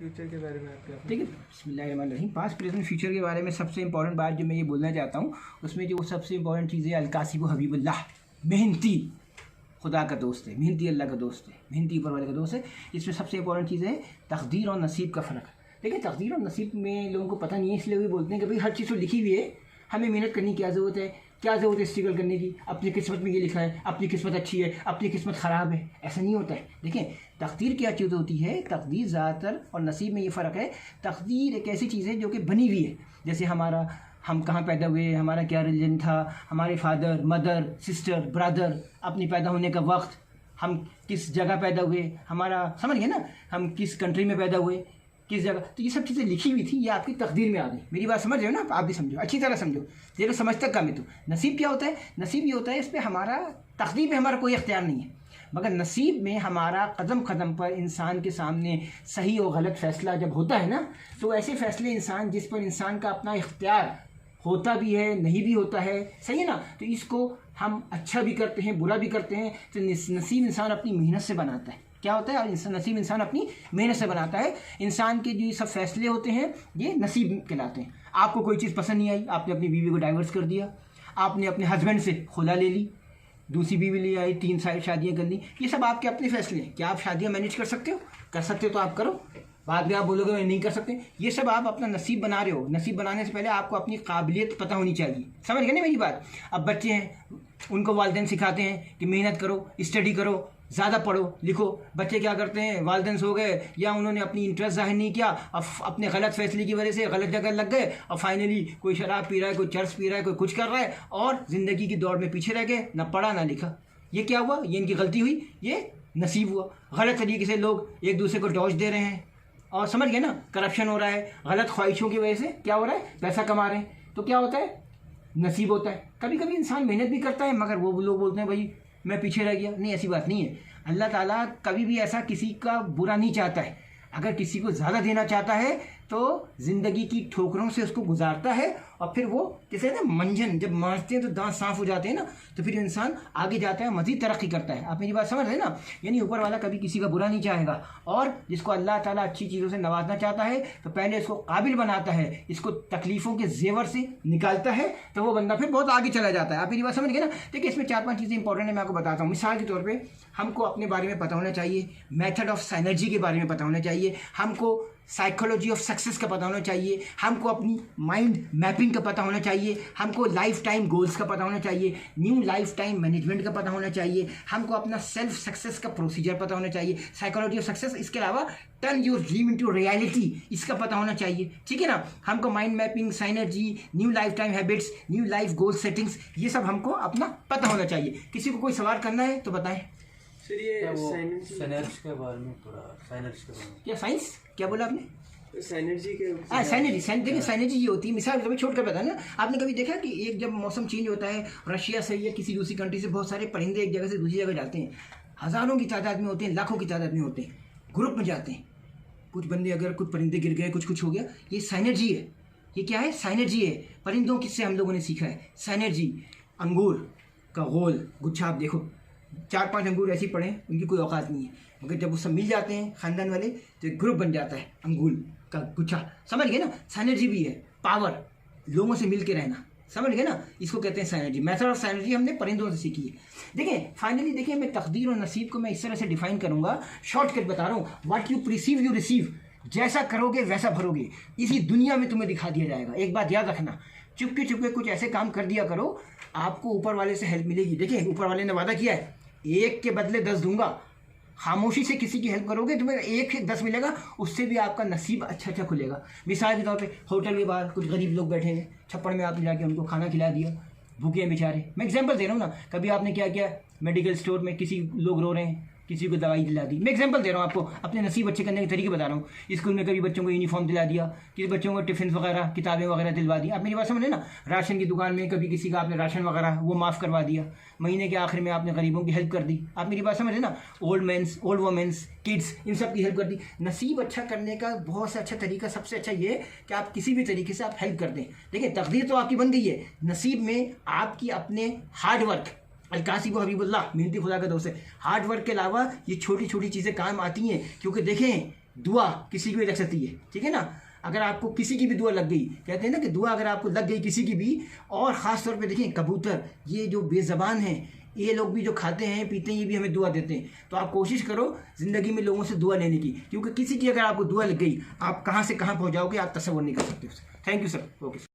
Future के बारे में आपके देखिए बिस्मिल्लाहिर्रहमानिर्रहीम, पास्ट प्रेजेंट फ्यूचर के बारे में सबसे इंपॉर्टेंट बात जो मैं ये बोलना चाहता हूँ उसमें जो सबसे इंपॉर्टेंट चीज़ है अलकासिब हबीबुल्लाह, मेहनती खुदा का दोस्त है, मेहनती अल्लाह का दोस्त है, मेहनती ऊपर वाले का दोस्त है। इसमें सबसे इंपॉर्टेंट चीज़ है तकदीर और नसीब का फ़र्क। देखिए तकदीर और नसीब में लोगों को पता नहीं है, इसलिए भी बोलते हैं कि भाई हर चीज़ तो लिखी हुई है, हमें मेहनत करने की क्या ज़रूरत है, क्या ज़रूरत है स्ट्रगल करने की, अपनी किस्मत में ये लिखा है, अपनी किस्मत अच्छी है, अपनी किस्मत ख़राब है, ऐसा नहीं होता है। देखें तकदीर क्या चीज़ होती है, तकदीर ज़्यादातर और नसीब में ये फ़र्क है। तकदीर एक ऐसी चीज़ है जो कि बनी हुई है, जैसे हम कहाँ पैदा हुए, हमारा क्या रिलीजन था, हमारे फादर मदर सिस्टर ब्रदर, अपनी पैदा होने का वक्त, हम किस जगह पैदा हुए, हमारा समझ गए ना, हम किस कंट्री में पैदा हुए, किस जगह, तो ये सब चीज़ें लिखी हुई थी, ये आपकी तकदीर में आ गई। मेरी बात समझ रहे हो ना आप भी समझो, अच्छी तरह समझो, ये तो समझ तक कम है। तो नसीब क्या होता है, नसीब ये होता है इस पर हमारा, तकदीर में हमारा कोई इख्तियार नहीं है, मगर नसीब में हमारा कदम कदम पर इंसान के सामने सही और गलत फ़ैसला जब होता है ना, तो ऐसे फ़ैसले इंसान जिस पर इंसान का अपना इख्तियार होता भी है नहीं भी होता है, सही है ना, तो इसको हम अच्छा भी करते हैं बुरा भी करते हैं। तो नसीब इंसान अपनी मेहनत से बनाता है, क्या होता है, और नसीब इंसान अपनी मेहनत से बनाता है। इंसान के जो ये सब फैसले होते हैं ये नसीब कहलाते हैं। आपको कोई चीज़ पसंद नहीं आई, आपने अपनी बीवी को डाइवर्स कर दिया, आपने अपने हस्बैंड से खुला ले ली, दूसरी बीवी ले आई, 3 शादियाँ कर ली, ये सब आपके अपने फैसले हैं। क्या आप शादियाँ मैनेज कर सकते हो? कर सकते हो तो आप करो, बाद में आप बोलोगे मैं नहीं कर सकते, ये सब आप अपना नसीब बना रहे हो। नसीब बनाने से पहले आपको अपनी काबिलियत पता होनी चाहिए, समझ गए ना मेरी बात। अब बच्चे हैं, उनको वालिदैन सिखाते हैं कि मेहनत करो, स्टडी करो, ज़्यादा पढ़ो लिखो। बच्चे क्या करते हैं, वालिदैन सो गए या उन्होंने अपनी इंटरेस्ट जाहिर नहीं किया, अब अपने गलत फैसले की वजह से गलत जगह लग गए, और फाइनली कोई शराब पी रहा है, कोई चर्स पी रहा है, कोई कुछ कर रहा है, और ज़िंदगी की दौड़ में पीछे रह गए, ना पढ़ा ना लिखा। ये क्या हुआ, ये इनकी गलती हुई, ये नसीब हुआ। गलत तरीके से लोग एक दूसरे को डॉज दे रहे हैं, और समझ गए ना, करप्शन हो रहा है, गलत ख्वाहिशों की वजह से क्या हो रहा है, पैसा कमा रहे हैं, तो क्या होता है, नसीब होता है। कभी कभी इंसान मेहनत भी करता है, मगर वो लोग बोलते हैं भाई मैं पीछे रह गया। नहीं, ऐसी बात नहीं है। अल्लाह ताला कभी भी ऐसा किसी का बुरा नहीं चाहता है। अगर किसी को ज़्यादा देना चाहता है तो ज़िंदगी की ठोकरों से उसको गुजारता है, और फिर वो जैसे ना मंजन जब मारते हैं तो दांत साफ हो जाते हैं ना, तो फिर इंसान आगे जाता है, मज़ीद तरक्की करता है। आप मेरी बात समझ रहे हैं ना, यानी ऊपर वाला कभी किसी का बुरा नहीं चाहेगा, और जिसको अल्लाह ताला अच्छी चीज़ों से नवाजना चाहता है तो पहले इसको काबिल बनाता है, इसको तकलीफ़ों के जेवर से निकालता है, तो वो बंदा फिर बहुत आगे चला जाता है। आप मेरी बात समझ गए ना। देखिए इसमें 4-5 चीज़ें इंपॉर्टेंट है, मैं आपको बताता हूँ। मिसाल के तौर पर हमको अपने बारे में पता होना चाहिए, मेथड ऑफ साइनर्जी के बारे में पता होना चाहिए, हमको साइकोलॉजी ऑफ सक्सेस का पता होना चाहिए, हमको अपनी माइंड मैपिंग का पता होना चाहिए, हमको लाइफ टाइम गोल्स का पता होना चाहिए, न्यू लाइफ टाइम मैनेजमेंट का पता होना चाहिए, हमको अपना सेल्फ सक्सेस का प्रोसीजर पता होना चाहिए, साइकोलॉजी ऑफ सक्सेस। इसके अलावा turn your dream into reality, इसका पता होना चाहिए, ठीक है ना। हमको mind mapping, synergy, new life time habits, new life goal settings, ये सब हमको अपना पता होना चाहिए। किसी को कोई सवाल करना है तो बताएं। सर ये साइनर्जी के बारे में थोड़ा, साइनर्जी के बारे में क्या साइंस क्या बोला आपने? साइनर्जी के देखिए साइनर्जी ये होती है, मिसाल कभी छोड़ कर बता ना, आपने कभी देखा कि एक जब मौसम चेंज होता है, रशिया से या किसी दूसरी कंट्री से बहुत सारे परिंदे एक जगह से दूसरी जगह जाते हैं, हज़ारों की तादाद में होते हैं, लाखों की तादाद में होते हैं, ग्रुप में जाते हैं। कुछ बंदे अगर कुछ परिंदे गिर गए, कुछ हो गया, ये साइनर्जी है। ये क्या है, साइनर्जी है। परिंदों किससे हम लोगों ने सीखा है, साइनर्जी। अंगूर का गोल गुच्छा, आप देखो 4-5 अंगूर ऐसे पड़े, उनकी कोई औकात नहीं है, मगर जब वो सब मिल जाते हैं खानदान वाले तो एक ग्रुप बन जाता है अंगूर का गुच्छा, समझ गए ना। साइनर्जी भी है, पावर, लोगों से मिल के रहना, समझ गए ना, इसको कहते हैं साइनर्जी। मेथड ऑफ साइनर्जी हमने परिंदों से सीखी है। देखिए फाइनली देखिए, मैं तकदीर और नसीब को मैं इस तरह से डिफाइन करूंगा, शॉर्टकट बता रहा हूँ, what you perceive you receive, जैसा करोगे वैसा भरोगे, इसी दुनिया में तुम्हें दिखा दिया जाएगा। एक बात याद रखना, चुपके चुपके कुछ ऐसे काम कर दिया करो, आपको ऊपर वाले से हेल्प मिलेगी। देखिए ऊपर वाले ने वादा किया है, 1 के बदले 10 दूंगा। खामोशी से किसी की हेल्प करोगे तुम्हें 1 से 10 मिलेगा, उससे भी आपका नसीब अच्छा खुलेगा। मिसाल के तौर पे होटल के बाहर कुछ गरीब लोग बैठे हैं, छप्पड़ में आपने जाके उनको खाना खिला दिया, भूखे हैं बेचारे। मैं एग्जांपल दे रहा हूँ ना, कभी आपने क्या किया, मेडिकल स्टोर में किसी लोग रो रहे हैं, किसी को दवाई दिला दी। मैं एग्जांपल दे रहा हूँ आपको, अपने नसीब अच्छे करने के तरीके बता रहा हूँ। स्कूल में कभी बच्चों को यूनिफॉर्म दिला दिया, किसी बच्चों को टिफ़िन वगैरह, किताबें वगैरह दिलवा दी। आप मेरी बात समझ ना। राशन की दुकान में कभी किसी का आपने राशन वगैरह वो माफ़ करवा दिया, महीने के आखिर में आपने गरीबों की हेल्प कर दी। आप मेरी बात समझ ना। Old mans, old womens, kids, इन सब की हेल्प कर दी। नसीब अच्छा करने का बहुत सा अच्छा तरीका, सबसे अच्छा ये है कि आप किसी भी तरीके से आप हेल्प कर दें। देखिए तकदीर तो आपकी बन गई है, नसीब में आपकी अपने हार्ड वर्क, अलकासिब हबीबुल्लाह, मेहनती खुदा का दोस्त है। हार्ड वर्क के अलावा ये छोटी छोटी चीज़ें काम आती हैं, क्योंकि देखें दुआ किसी की भी लग सकती है, ठीक है ना। अगर आपको किसी की भी दुआ लग गई, कहते हैं ना कि दुआ अगर आपको लग गई किसी की भी, और ख़ास तौर पे देखिए कबूतर, ये जो बेज़बान हैं, ये लोग भी जो खाते हैं पीते हैं, ये भी हमें दुआ देते हैं। तो आप कोशिश करो ज़िंदगी में लोगों से दुआ लेने की, क्योंकि किसी की अगर आपको दुआ लग गई, आप कहाँ से कहाँ पहुँच जाओगे आप तसव्वुर नहीं कर सकते। Thank you sir. ओके।